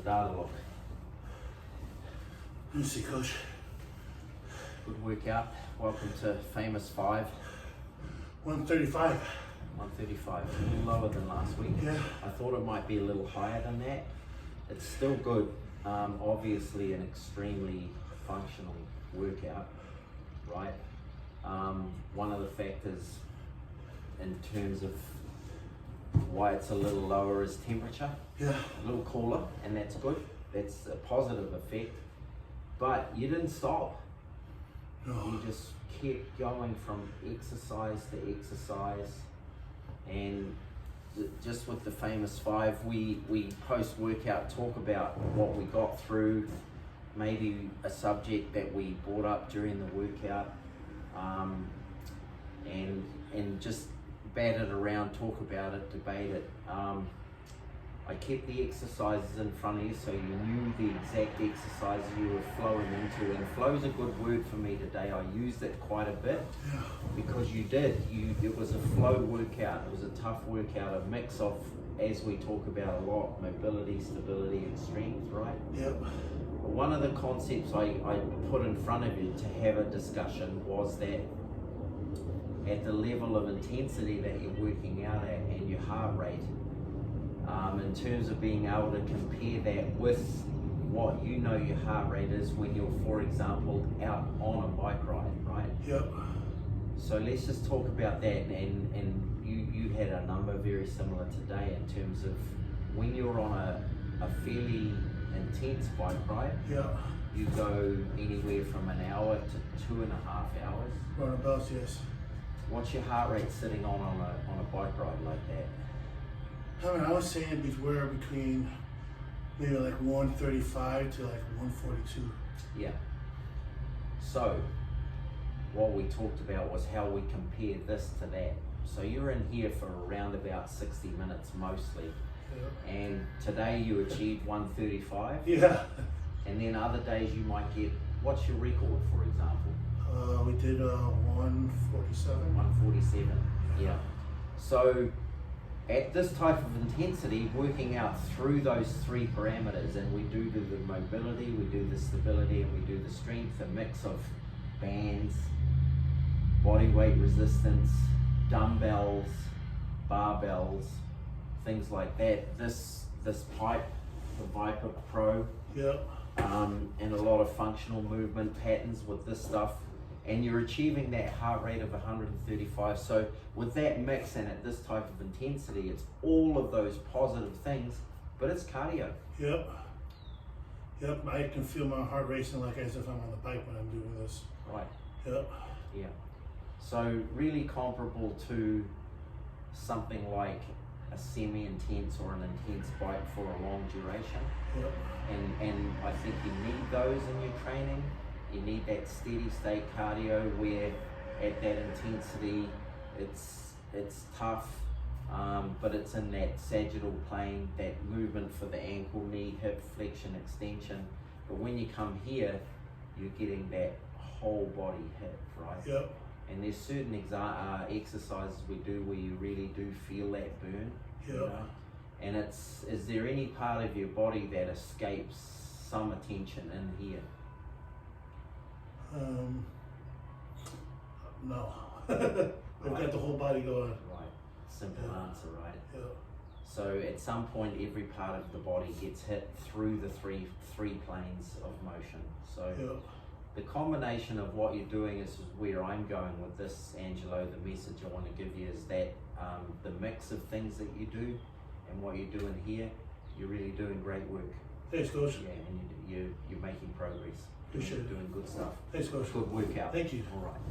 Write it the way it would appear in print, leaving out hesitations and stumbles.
data look? Let me see, Coach. Good workout. Welcome to Famous 5. 135. 135, a little lower than last week. Yeah. I thought it might be a little higher than that. It's still good. Obviously an extremely functional workout, right? One of the factors in terms of why it's a little lower is temperature. Yeah. A little cooler, and that's good. That's a positive effect. But you didn't stop. No. You just kept going from exercise to exercise. And just with the Famous 5, we post-workout talk about what we got through, maybe a subject that we brought up during the workout, and just bat it around, talk about it, debate it. I kept the exercises in front of you so you knew the exact exercises you were flowing into, and flow's a good word for me today. I used it quite a bit because you did. It was a flow workout. It was a tough workout, a mix of, as we talk about a lot, mobility, stability, and strength, right? Yep. One of the concepts I put in front of you to have a discussion was that at the level of intensity that you're working out at and your heart rate, in terms of being able to compare that with what you know your heart rate is when you're, for example, out on a bike ride, right? Yep. So let's just talk about that, and you had a number very similar today in terms of when you're on a fairly intense bike ride. Yeah. You go anywhere from an hour to 2.5 hours. Roundabouts, yes. What's your heart rate sitting on a bike ride like that? I mean, I was saying between maybe like 135 to like 142. Yeah. So what we talked about was how we compared this to that. So you're in here for around about 60 minutes mostly. Yeah. And today you achieved 135. Yeah. And then other days you might get, what's your record, for example? We did 147. 147. Yeah. So at this type of intensity, working out through those three parameters, and we do the mobility, we do the stability, and we do the strength, a mix of bands, body weight resistance, dumbbells, barbells, things like that. This pipe, the Viper Pro, Yep. and a lot of functional movement patterns with this stuff, and you're achieving that heart rate of 135. So with that mix and at this type of intensity, it's all of those positive things, but it's cardio. Yep. Yep. I can feel my heart racing like as if I'm on the bike when I'm doing this. Right. Yep. Yeah. So really comparable to something like a semi-intense or an intense bike for a long duration. Yep. And I think you need those in your training. You need that steady state cardio where at that intensity it's tough, but it's in that sagittal plane, that movement for the ankle, knee, hip, flexion, extension. But when you come here, you're getting that whole body hit, right? Yep. And there's certain exercises we do where you really do feel that burn. Yep. You know? And is there any part of your body that escapes some attention in here? No. I've got the whole body going. Right. Simple answer, right? Yeah. So at some point, every part of the body gets hit through the three planes of motion. So Yeah. the combination of what you're doing is where I'm going with this, Angelo. The message I want to give you is that the mix of things that you do and what you're doing here, you're really doing great work. Thanks, Coach. Yeah, and you're making progress. Appreciate it. Doing good stuff. Thanks, Coach. Good workout. Thank you. All right.